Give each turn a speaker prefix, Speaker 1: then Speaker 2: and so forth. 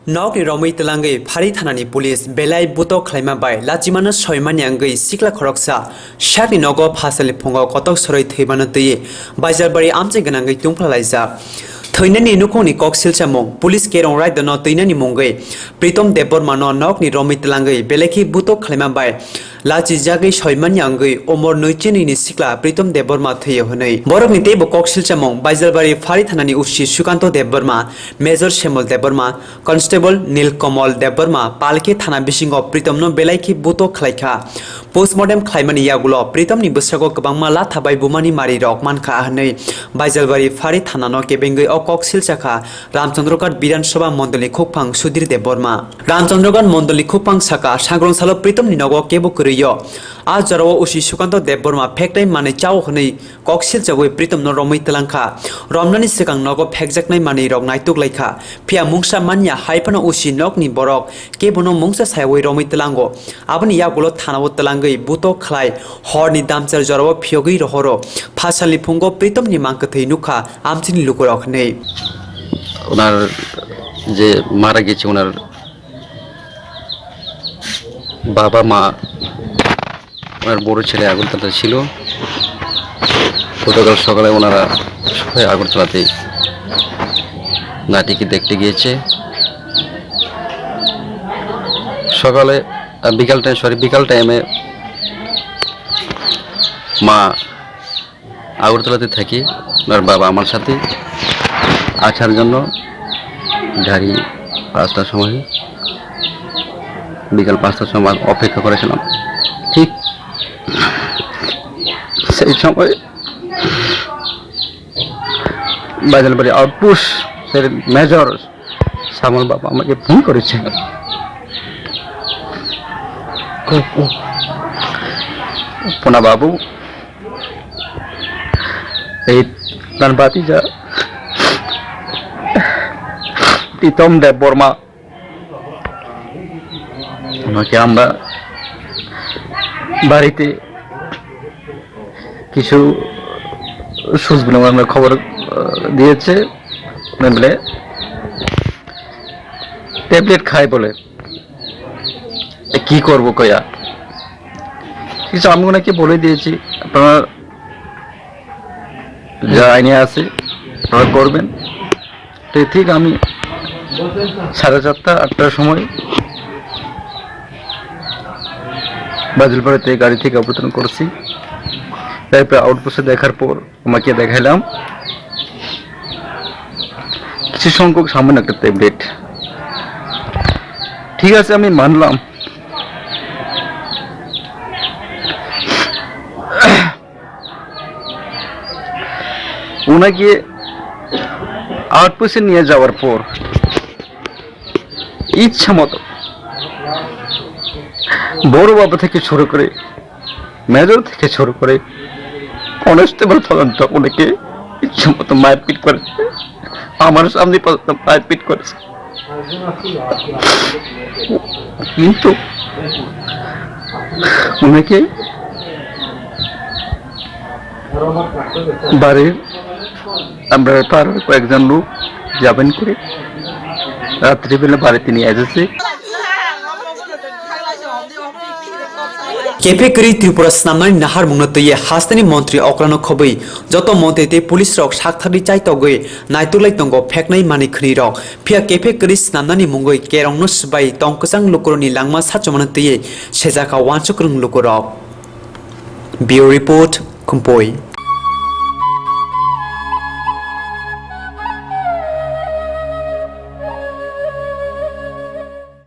Speaker 1: Nokni romai telangai phari thanani police belai buto khlaima bai Lachimano 6 Manya Wngwi Sikla Khoroksa shakni nogo phasali phongo kotok soroi theibano tei baizarbari amche ganangai tungphla laisa Thwinani nukoni koksil chamong police kerong right no teinani mongai pritom deborma no nokni romai telangai beleki buto khlaima bai Lachi jagai 6 Manya Wngwi omor noichini ni Sikla pritom deborma theiyo honai borok ni teibo koksil chamong baizarbari phari thanani ushi sukanto deborma Major Shemol deborma Constable Nilkamal deborma palke thana bisingo pritom no belaiki buto khlaikha postmortem khlaimani yagulo pritom ni busrago kabangma la thabai bumani mari rok mankha hanei baizalbari phari thana no kebengoi o koksil chakha Ramchandroghat Biran Sabha Mondoli Khokphang Sudir deborma Ramchandroghat Mondoli Khokphang saka sagrong salo pritom ni nogo kebo kuriyo a jarawo usi sukanto deborma phektai mane chao honei koksil chagoi pritom no romai telangkha romnani sekang nogo phekjaknai mani rok naituk laikha phia mungsa manya haipano usi nokni borok kebono mungsa sayoi romai telango aboni yagulo thanao telangai buto khlai horni damchar jarawo phiogei rohoro phasali phungo pritom ni mangkathei nukha amchini lukorok nei
Speaker 2: ওনার যে মারা গেছে ওনার বাবা মা ওনার বড় ছেলে আগরতলা ছিল গতকাল সকালে ওনারা সবাই আগরতলাতে নাটিকে দেখতে গিয়েছে সকালে বিকাল টাইমে মা আগরতলাতে থাকি ওনার বাবা আমার সাথে আসার জন্য গাড়ি 5টার সময় বিকাল 5টার সময় অপেক্ষা করেছিলাম ঠিক সেই সময় বাজালবাড়ি আউটপোস্টের মেজর শ্যামল বাবা আমাকে ফোন করেছে পোনা বাবু এই তার বাতিজা প্রীতম দেববর্মা ওনাকে আমরা বাড়িতে কিছু সুজগুলো খবর দিয়েছে বলে ট্যাবলেট খায় বলে কি করব কয়া কিছু আমি ওনাকে বলে দিয়েছি আপনারা যা আইনে আছে আপনারা করবেন ঠিক আমি 4:30-8টার সময় বাজিলপাড়াতে গাড়ি থেকে অবতরণ করছি তারপর আউটপোস্টে দেখার পর আমাকে দেখাইলাম কিছু সংখ্যক সামান্য একটা ট্যাবলেট ঠিক আছে আমি মানলাম ওনাকে আউটপোস্টে নিয়ে যাওয়ার পর ইচ্ছা মতো বড় বাবা থেকে শুরু করে মেজর থেকে শুরু করে কনস্টেবল পর্যন্ত ওনাকে ইচ্ছা মতো মারপিট করেছে আমার সামনে পর্যন্ত মারপিট করেছে কিন্তু ওনাকে বাড়ির আমরা তার কয়েকজন লোক যাবেন করে রাত্রিবেলা বাড়িতে নিয়ে এসেছে
Speaker 1: কেপে করি ত্রিপুরা স্নামনানি নাহার মুংনতয়ে হাস্তানি মন্ত্রী অক্লানো খবই যত মন্ত্রীতে পুলিশ রক সাকথারি চাইতগৈ নাইতুলাই তঙ্গ ফেকনাই মানি খনি রক ফিয়া কেপে করি স্নামনানি মুঙ্গই কেরংনো সবাই তংকসাং লুকরনি লাংমা সাচমনতয়ে সেজাকা ওয়ানচক্রং লুকরক বিও রিপোর্ট কুম্পই